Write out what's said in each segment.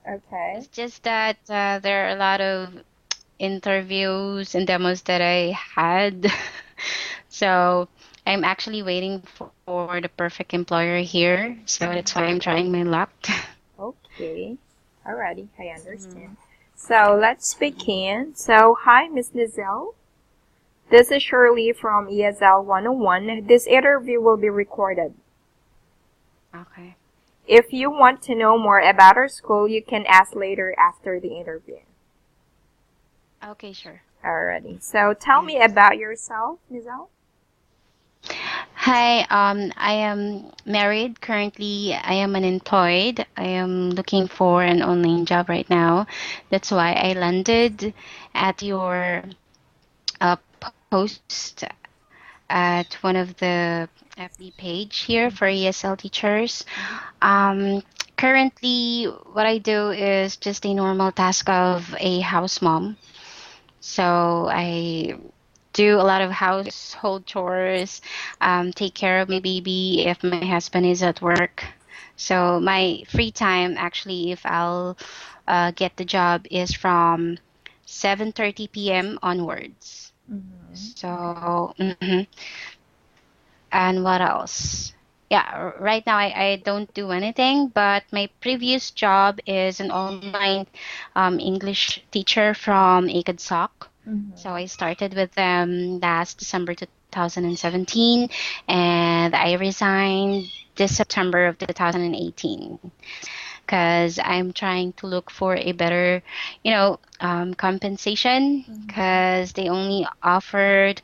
Okay. It's just that there are a lot of interviews and demos that I had. So I'm actually waiting for the perfect employer here. So that's why I'm trying my luck. Okay. Alrighty, I Mhm. understand. So let's begin. So hi, Miss Lizelle. This is Shirley from ESL 101. This interview will be recorded. Okay. If you want to know more about our school, you can ask later after the interview. Okay, sure. Alrighty. So tell Yeah. me about yourself, Lizelle. Hi, I am married. Currently, I am unemployed. I am looking for an online job right now. That's why I landed at your post at one of the FB page here for ESL teachers. Mhm. Um, Currently, what I do is just a normal task of a house mom. So I do a lot of household chores, take care of my baby if my husband is at work. So my free time, actually, if I'll get the job, is from 7:30 p.m. onwards. Mhm. Okay. So, and what else? Yeah, right now I don't do anything, but my previous job is an online English teacher from ACADSOC. So Mhm. I started with them last December 2017, and I resigned this September of 2018 because I'm trying to look for a better, compensation Mhm. because they only offered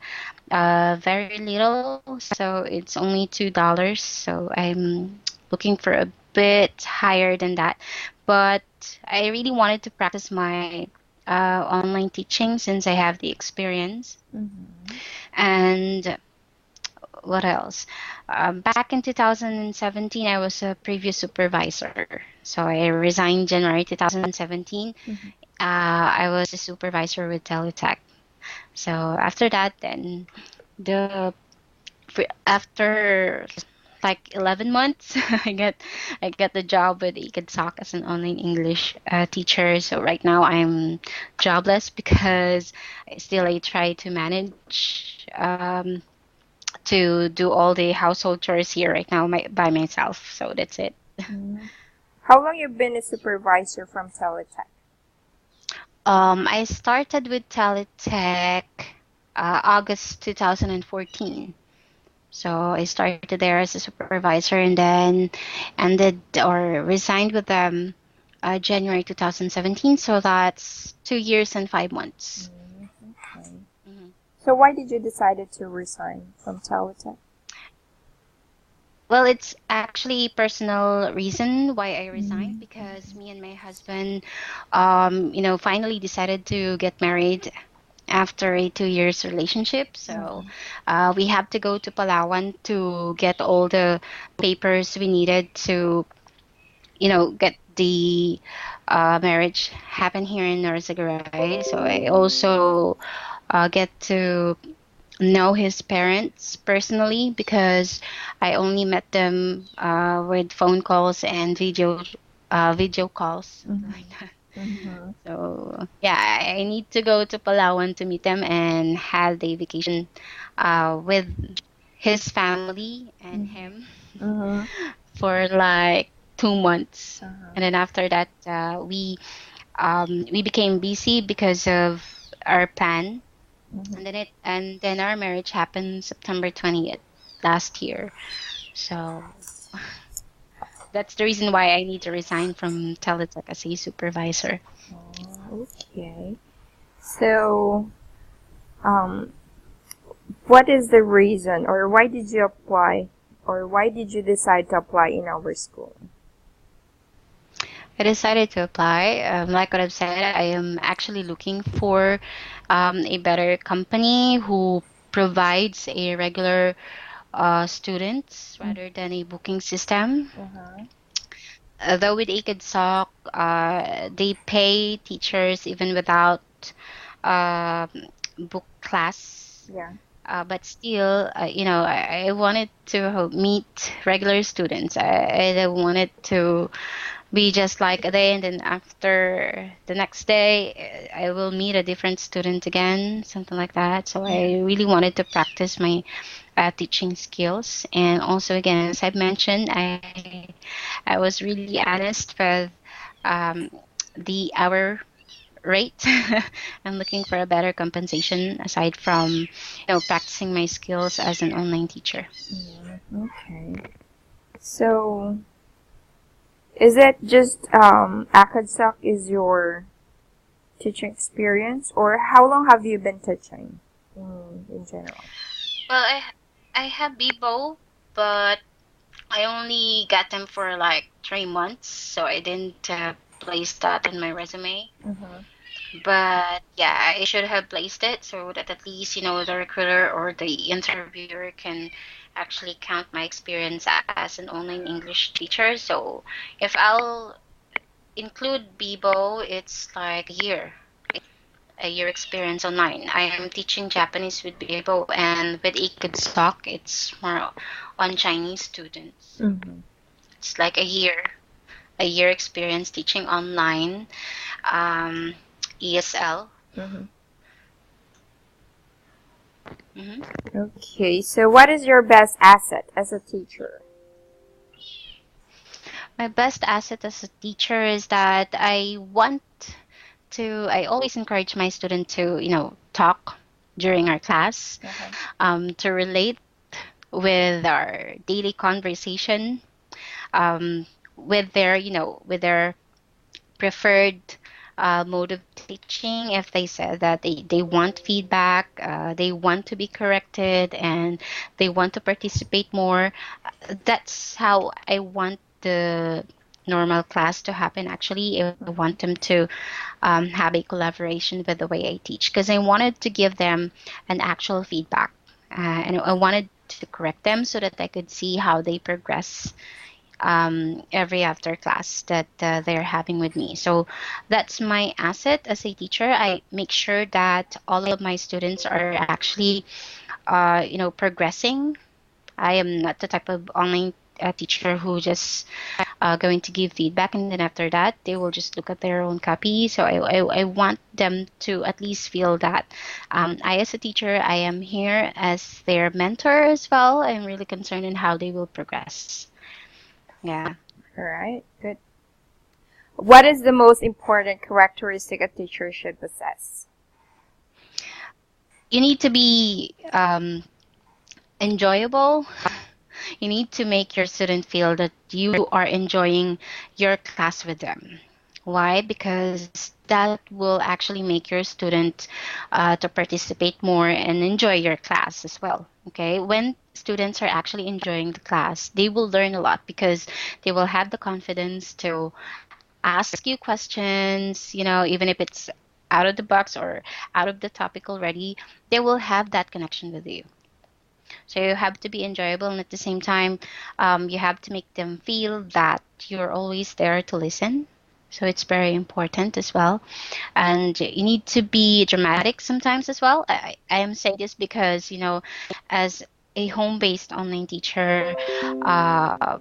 very little, so it's only $2. So I'm looking for a bit higher than that. But I really wanted to practice my online teaching since I have the experience. Mhm. And what else? Back in 2017, I was a previous supervisor. So I resigned January 2017. Mhm. I was a supervisor with Teletech. So after that, then the after like 11 months I get the job with ECADSOC as an online English teacher. So right now I'm jobless because I try to manage to do all the household chores here right now by myself. So that's it. Mhm. How long you been a supervisor from Teletech? I started with Teletech August 2014. So I started there as a supervisor and then ended or resigned with them January 2017. So that's 2 years and 5 months. Mm, okay. Mhm. So why did you decide to resign from Teletech? Well, it's actually personal reason why I resigned Mm, because me and my husband, finally decided to get married after a 2 years relationship. So mhm, we have to go to Palawan to get all the papers we needed to get the marriage happen here in Narasagaray. So I also get to know his parents personally because I only met them with phone calls and video calls, something like mhm, that. mhm, So yeah, I need to go to Palawan to meet them and have a vacation with his family and mhm, him mhm, for like 2 months. uh-huh, And then after that, we became busy because of our plan, mhm. and then our marriage happened September 20th last year. So that's the reason why I need to resign from Teletech as a supervisor. Oh, okay. So, um, what is the reason, or why did you apply, or why did you decide to apply in our school? I decided to apply. Like what I've said, I am actually looking for a better company who provides a regular students Mm, rather than a booking system. uh-huh. Though with ACADSOC, they pay teachers even without um book class. Yeah. But still, I wanted to meet regular students. I wanted to be just like a day, and then after the next day, I will meet a different student again, something like that. So I really wanted to practice my teaching skills. And also, again, as I've mentioned, I was really honest with um, the hour rate. I'm looking for a better compensation aside from, practicing my skills as an online teacher. Yeah, okay. So, is it just Akadsak is your teaching experience, or how long have you been teaching in general? Well, I have Bebo, but I only got them for like 3 months, so I didn't place that in my resume. Mm-hmm. But yeah, I should have placed it so that at least, the recruiter or the interviewer can actually count my experience as an online English teacher. So if I'll include Bibo, it's like a year experience online. I am teaching Japanese with Bibo, and with Ikudstock, it's more on Chinese students. Mm-hmm. It's like a year experience teaching online, um, ESL. Mm-hmm. hmm Okay, so what is your best asset as a teacher? My best asset as a teacher is that I always encourage my student to, talk during our class, Uh-huh. to relate with our daily conversation, um, with their preferred mode of teaching. If they said that they want feedback, they want to be corrected, and they want to participate more, that's how I want the normal class to happen. Actually, I want them to have a collaboration with the way I teach, because I wanted to give them an actual feedback, and I wanted to correct them so that I could see how they progress every after class that they're having with me. So that's my asset as a teacher. I make sure that all of my students are actually, progressing. I am not the type of online teacher who just going to give feedback, and then after that they will just look at their own copy. So I want them to at least feel that I, as a teacher, I am here as their mentor as well. I'm really concerned in how they will progress. Yeah. All right, good. What is the most important characteristic a teacher should possess? You need to be enjoyable. You need to make your student feel that you are enjoying your class with them. Why? Because that will actually make your student to participate more and enjoy your class as well. Okay, when students are actually enjoying the class, they will learn a lot because they will have the confidence to ask you questions, even if it's out of the box or out of the topic already, they will have that connection with you. So you have to be enjoyable, and at the same time, you have to make them feel that you're always there to listen. So it's very important as well. And you need to be dramatic sometimes as well. I am saying this because, as a home-based online teacher, uh,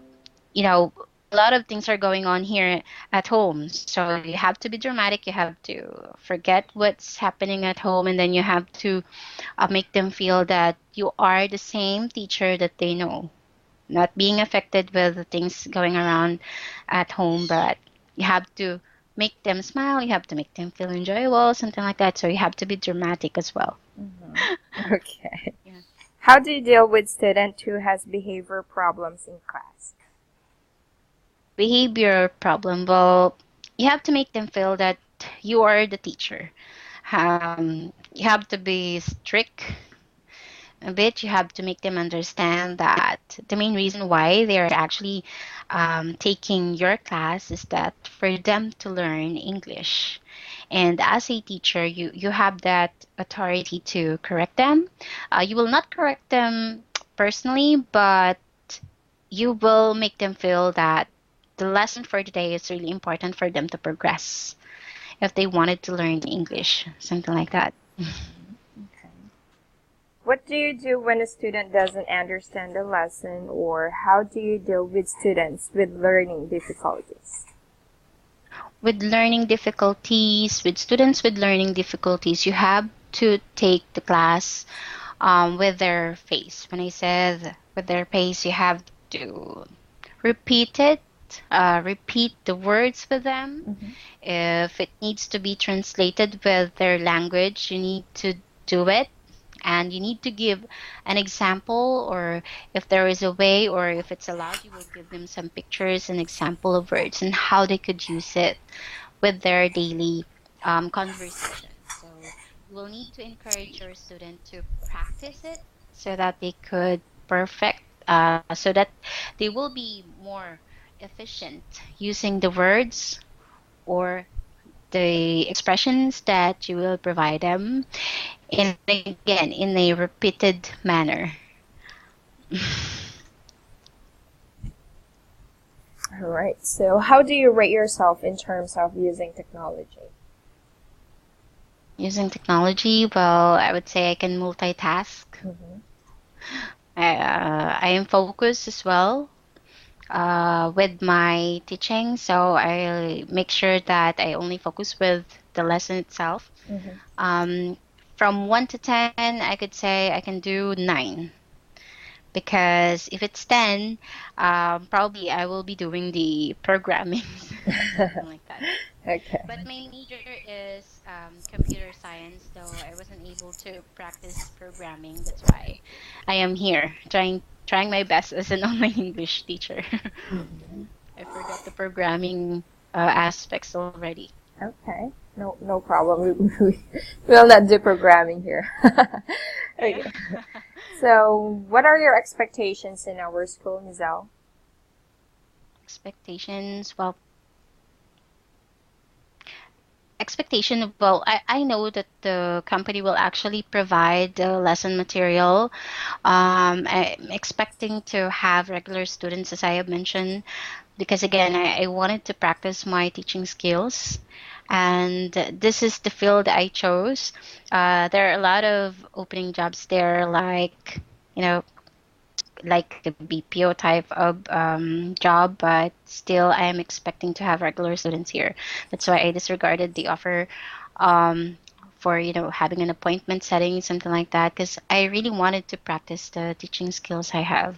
a lot of things are going on here at home. So you have to be dramatic. You have to forget what's happening at home, and then you have to make them feel that you are the same teacher that they know, not being affected with the things going around at home, but you have to make them smile, you have to make them feel enjoyable, something like that. So you have to be dramatic as well. Mm-hmm. Okay. Yeah. How do you deal with student who has behavior problems in class? Behavior problem, well, you have to make them feel that you are the teacher. You have to be strict a bit. You have to make them understand that the main reason why they're actually taking your class is that for them to learn English. And as a teacher, you have that authority to correct them. You will not correct them personally, but you will make them feel that the lesson for today is really important for them to progress if they wanted to learn English, something like that. Okay. What do you do when a student doesn't understand the lesson, or how do you deal with students with learning difficulties? with learning difficulties, with students with learning difficulties, you have to take the class with their face. When I said with their face, you have to repeat it, repeat the words with them. Mm-hmm. If it needs to be translated with their language, you need to do it. And you need to give an example, or if there is a way, or if it's allowed, you will give them some pictures and example of words and how they could use it with their daily conversation. So you will need to encourage your student to practice it so that they could perfect, so that they will be more efficient using the words or the expressions that you will provide them, and again in a repeated manner. All right. So, how do you rate yourself in terms of using technology? Using technology, well, I would say I can multitask. Mm-hmm. I am focused as well with my teaching, so I make sure that I only focus with the lesson itself. Mm-hmm. Um, from 1 to 10, I could say I can do 9. Because if it's 10, probably I will be doing the programming, something like that. Okay. But my major is computer science, though I wasn't able to practice programming. That's why I am here trying my best as an online English teacher. Mm-hmm. I forgot the programming aspects already. Okay. No problem. We will not do programming here. Yeah. Okay. So, what are your expectations in our school, Nizal? Expectations. Well, expectation, well, I know that the company will actually provide the lesson material. I'm expecting to have regular students, as I have mentioned, because again, I wanted to practice my teaching skills. And this is the field I chose. There are a lot of opening jobs there, you know, like a BPO type of job, but still I am expecting to have regular students here. That's why I disregarded the offer for having an appointment setting, something like that, because I really wanted to practice the teaching skills I have.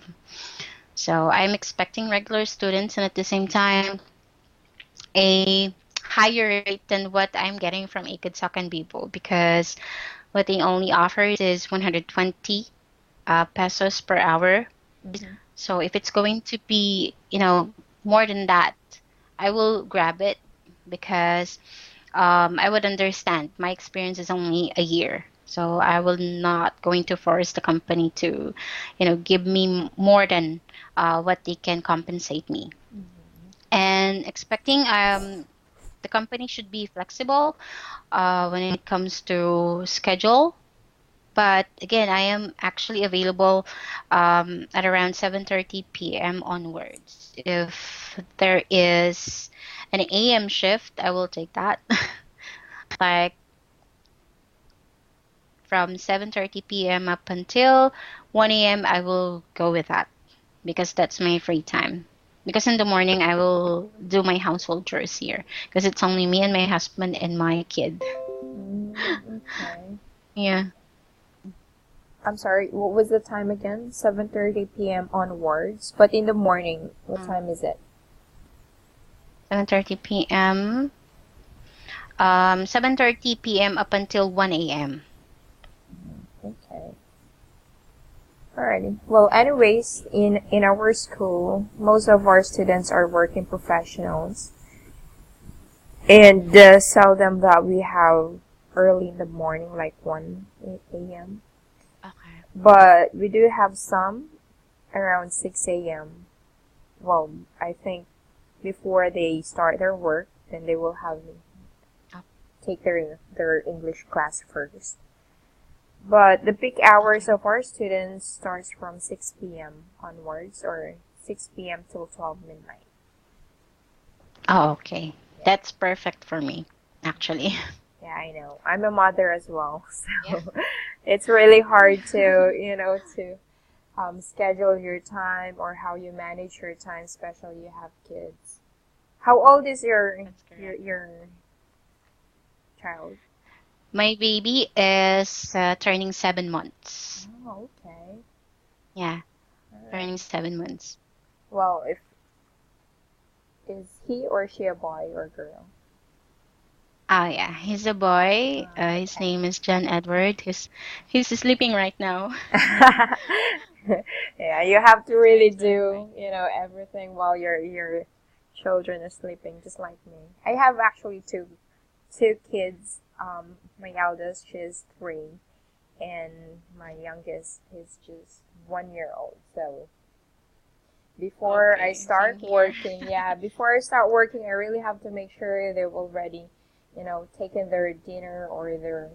So I'm expecting regular students, and at the same time a higher rate than what I'm getting from Akadsak and Bibo, because what they only offers is 120 pesos per hour. Mm-hmm. So if it's going to be, more than that, I will grab it because I would understand my experience is only a year. So I will not going to force the company to, give me more than what they can compensate me. And expecting the company should be flexible when it comes to schedule. But again, I am actually available at around 7:30 p.m. onwards. If there is an AM shift, I will take that. Like from 7:30 p.m. up until 1 a.m., I will go with that because that's my free time. Because in the morning, I will do my household chores here because it's only me and my husband and my kid. Okay. Yeah. I'm sorry, what was the time again? 7:30 p.m. onwards. But in the morning, what time is it? 7:30 p.m. 7:30 p.m. up until 1 a.m. Okay. Alrighty. Well, anyways, in our school, most of our students are working professionals, and seldom that we have early in the morning, like 1 a.m. Okay. But we do have some around 6 a.m. Well, I think before they start their work, then they will have Oh. take their English class first. But the peak hours of our students starts from 6 p.m. onwards, or 6 p.m. till 12 midnight. Oh, okay. Yeah. That's perfect for me, actually. Yeah, I know. I'm a mother as well, Yeah. so it's really hard to, to schedule your time or how you manage your time, especially you have kids. How old is your That's your correct. your child? My baby is turning 7 months. Oh, okay. Yeah, All right. turning 7 months. Well, if is he or she a boy or girl? Oh yeah, he's a boy. His Okay. name is John Edward. He's sleeping right now. Yeah, you have to He's really trying to do, unwind. everything while your children are sleeping, just like me. I have actually two kids. My eldest, she's 3, and my youngest is just 1 year old. So before I Okay, same start here. working, yeah, before I start working, I really have to make sure they're already, taking their dinner or their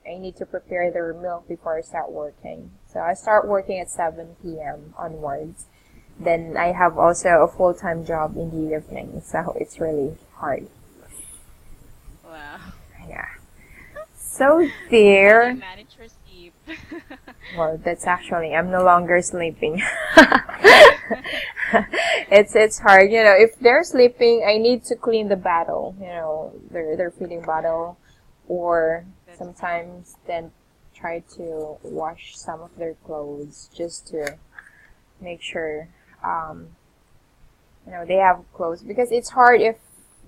I need to prepare their milk before I start working. So I start working at 7 p.m. onwards. Then I have also a full-time job in the evening, so it's really hard. Wow. Yeah. So How do you there. manage your sleep? Well, that's actually I'm no longer sleeping. It's hard, If they're sleeping, I need to clean the bottle, their feeding bottle, or That's correct. sometimes then try to wash some of their clothes just to make sure um, they have clothes because it's hard if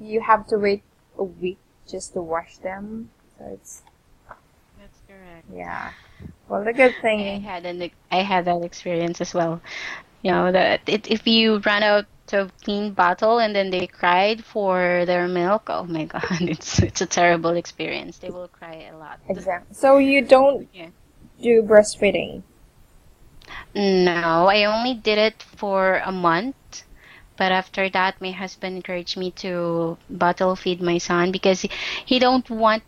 you have to wait a week just to wash them. So it's That's correct. yeah. Well, the good thing. I had that experience as well. That if you run out of clean bottle and then they cried for their milk, oh my God, it's a terrible experience. They will cry a lot. Exactly. So you don't Yeah. do breastfeeding. No, I only did it for a month. But after that, my husband encouraged me to bottle feed my son because he don't want.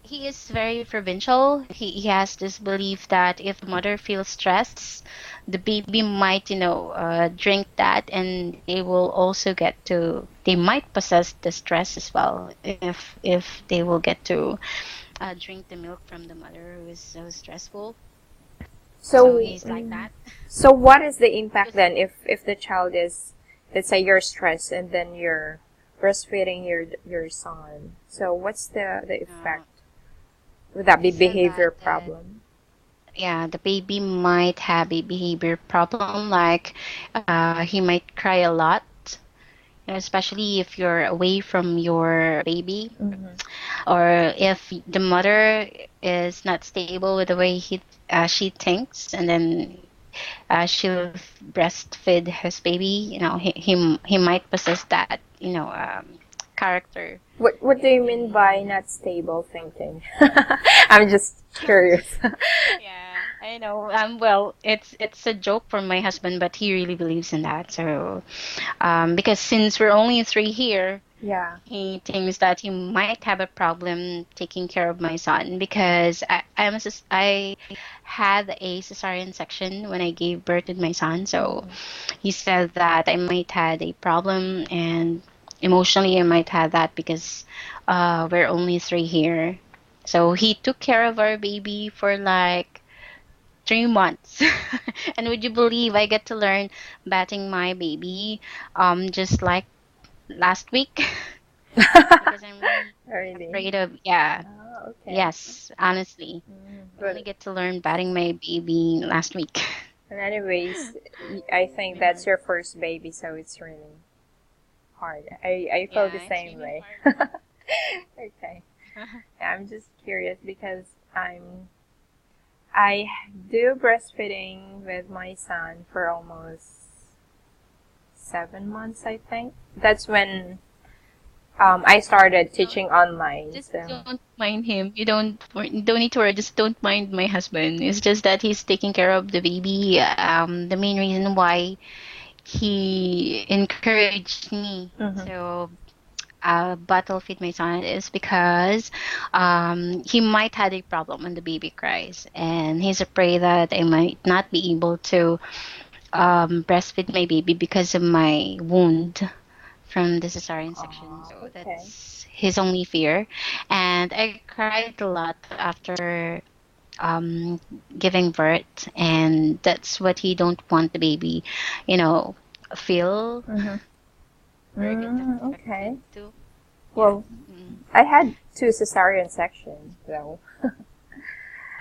He is very provincial. He has this belief that if the mother feels stress, the baby might, drink that, and they will also get to. They might possess the stress as well if they will get to drink the milk from the mother who is so stressful. So So, he's like that. so what is the impact Because then if the child is, let's say, you're stressed and then you're breastfeeding your son? So what's the uh, effect? Would that he be said behavior that problem? yeah, the baby might have a behavior problem, like he might cry a lot, especially if you're away from your baby, Mm-hmm. or if the mother is not stable with the way she thinks, and then she'll breastfeed his baby. He might possess that character. What do you mean by And not stable thinking? I'm just curious. yeah, I know. Well, it's a joke for my husband, but he really believes in that. So, because since we're only three here, Yeah. he thinks that he might have a problem taking care of my son because I had a cesarean section when I gave birth to my son. So Mm-hmm. he said that I might had a problem, and emotionally I might have that because we're only three here. So he took care of our baby for like 3 months. And would you believe I get to learn batting my baby just like last week? Because I'm really Really? afraid of, yeah, Oh, okay. yes, honestly. I only But get to learn batting my baby last week. and anyways, I It's think really that's hard. your first baby, so it's really hard. I feel the Yeah, it's same really way. hard. Okay. I'm just curious because I do breastfeeding with my son for almost 7 months, I think. That's when I started Don't teaching online. just So don't mind him. You don't need to worry. Just don't mind my husband. It's just that he's taking care of the baby. The main reason why he encouraged me mhm. to bottle feed my son is because he might had a problem when the baby cries, and he's afraid that I might not be able to breastfeed my baby because of my wound from the cesarean section. So Okay. that's his only fear. And I cried a lot after um, giving birth, and that's what he don't want the baby, you know, feel. Mhm. birth is Okay. affected too. Yeah. Well, Mm. I had two cesarean sections, though.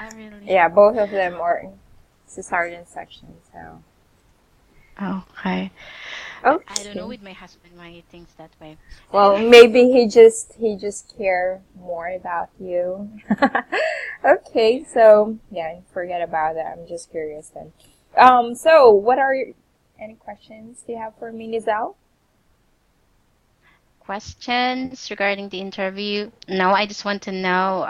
Oh, really? Yeah, both of them are cesarean sections, so. Okay. I don't know Okay. with my husband why he thinks that way. Well, Anyway. maybe he just care more about you. Okay, so yeah, forget about that. I'm just curious then. So what are any questions do you have for me, Nizal? Questions regarding the interview? No, I just want to know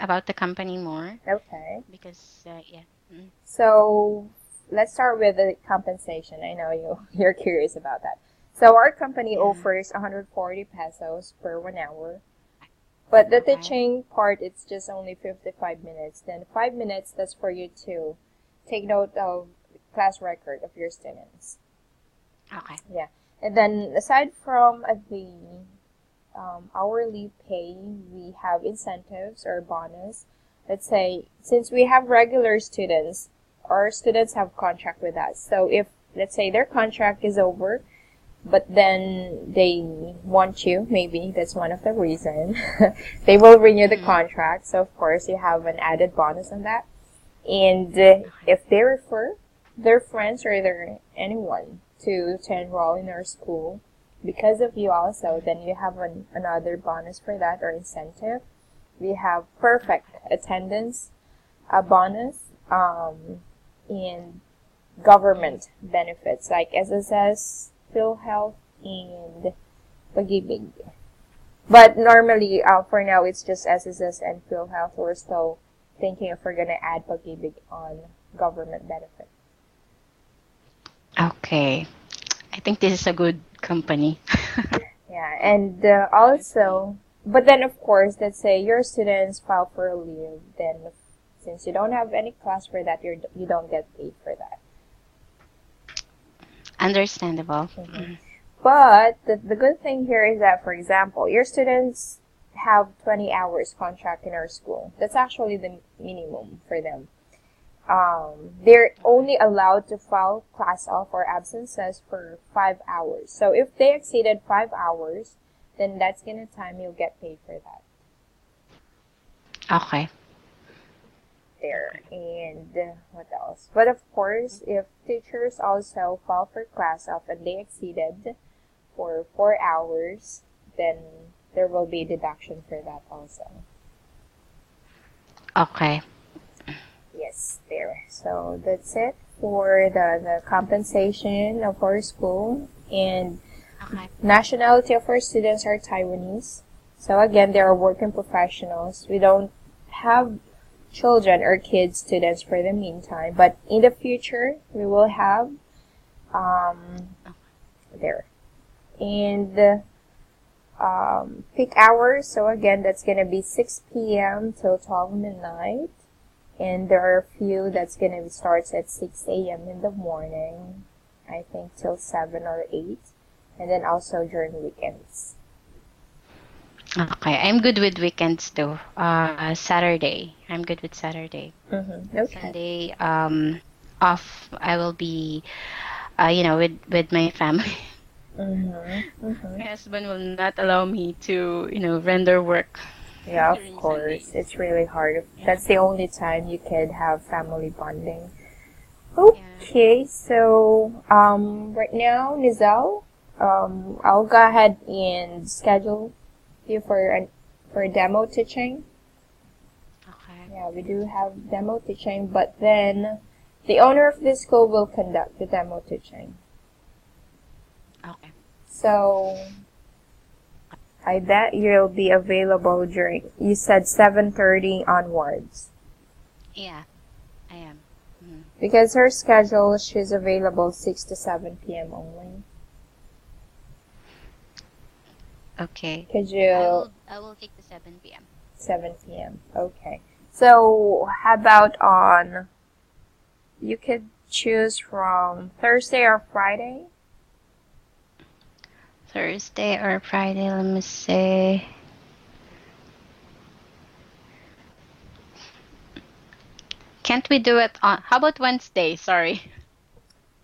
about the company more Okay. because yeah. Mm. So let's start with the compensation. I know you're curious about that. So our company Yeah. offers 140 pesos per 1 hour. But the Okay. teaching part, it's just only 55 minutes. Then 5 minutes, that's for you to take note of class record of your students. Okay. Yeah. And then aside from the hourly pay, we have incentives or bonus. Let's say, since we have regular students, our students have contract with us. So if, let's say, their contract is over, but then they want you, maybe that's one of the reasons. They will renew the Mm-hmm. contract, so of course you have an added bonus on that. And Okay. if they refer their friends or anyone to enroll in our school because of you also, then you have another bonus for that or incentive. We have perfect Okay. attendance, a bonus, and government benefits like SSS, PhilHealth, and Pag-ibig. But normally, for now, it's just SSS and PhilHealth. We're still thinking if we're gonna add Pag-ibig on government benefit. Okay. I think this is a good company. Yeah, and I see. also, but then of course, let's say your students file for a leave, then since you don't have any class for that, you don't get paid for that. Understandable. Mhm. Mm. But the good thing here is that, for example, your students have 20 hours contract in our school. That's actually the minimum for them. They're Okay. only allowed to file class off or absences for 5 hours. So if they exceeded 5 hours, then that's gonna time you'll get paid for that Okay. there. Okay. And what else? But of course, if teachers also file for class off and they exceeded for 4 hours, then there will be deduction for that also. Okay. Yes, there. So that's it for the compensation of our school. And Okay. nationality of our students are Taiwanese. So again, they are working professionals. We don't have children or kids students for the meantime, but in the future we will have um, there. And peak hours. So again, that's gonna be 6 p.m. till 12 midnight. And there are a few that's gonna starts at 6 a.m. in the morning, I think till 7 or 8, and then also during weekends. Okay. I'm good with weekends too. Saturday. I'm good with Saturday. Okay. Sunday, off. I will be, with my family. Mm-hmm. My husband will not allow me to, render work Yeah, of during course. Sundays. It's really hard. Yeah. That's the only time you could have family bonding. Yeah. Okay, so right now, Nizal, I'll go ahead and schedule you for demo teaching. Okay. Yeah, we do have demo teaching, but then the owner of this school will conduct the demo teaching. Okay. So I bet you'll be available during, you said 7:30 onwards. Yeah, I am. Mhm. Because her schedule, she's available 6 to 7 p.m. only. Okay. Could I you, will I will take the 7 p.m. 7 p.m. Okay. So how about on, you could choose from Thursday or Friday? Thursday or Friday, let me see. Can't we do it on how about Wednesday? Sorry.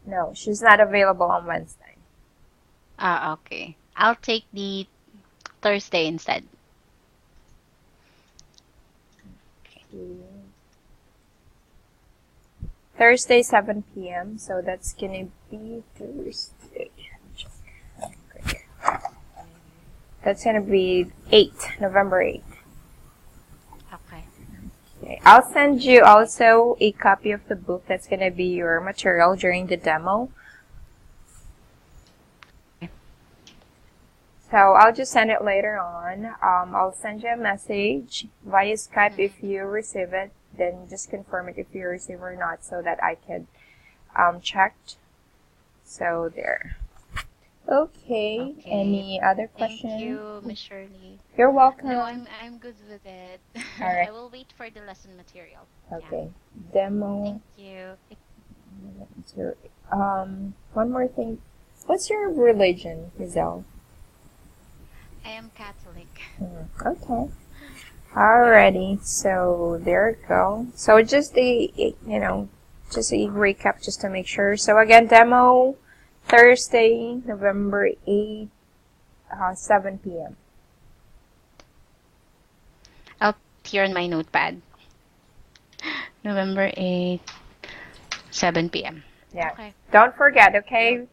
No, she's not available on Wednesday. Ah, okay. I'll take the Thursday instead. Thursday, 7 p.m. So that's gonna be Thursday. That's gonna be November 8th. Okay. Okay. I'll send you also a copy of the book that's gonna be your material during the demo. So I'll just send it later on. I'll send you a message via Skype if you receive it. Then just confirm it if you receive or not so that I can check. So there. Okay. Any other questions? Thank you, Miss Shirley. You're welcome. No, I'm good with it. All right. I will wait for the lesson material. Okay. Yeah. Demo. Thank you. One more thing. What's your religion, Giselle? I am Catholic. Okay. Alrighty. So there you go. So just just a recap just to make sure. So again, demo Thursday, November 8th, 7 p.m. I'll put here on my notepad. November 8th, 7 p.m. Yeah. Okay. Don't forget, okay?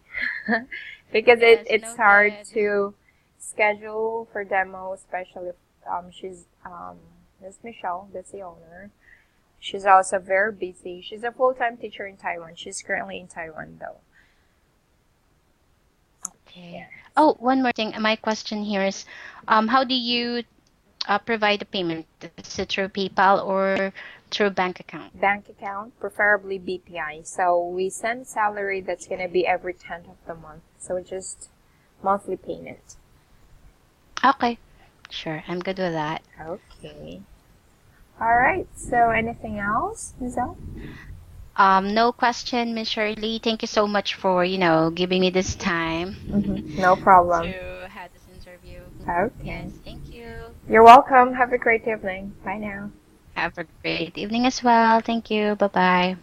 Because Yes, it's noted. hard to schedule for demo, especially if she's Miss Michelle, that's the owner. She's also very busy. She's a full-time teacher in Taiwan. She's currently in Taiwan though. Okay. Yeah. Oh, one more thing. My question here is, how do you provide the payment? Is it through PayPal or through bank account? Bank account, preferably BPI. So we send salary that's gonna be every 10th of the month. So just monthly payment. Okay. Sure, I'm good with that. Okay. Alright, so anything else, Giselle? No question, Miss Shirley. Thank you so much for, giving me this time No problem. to have this interview. Okay. Yes, thank you. You're welcome. Have a great evening. Bye now. Have a great evening as well. Thank you. Bye-bye.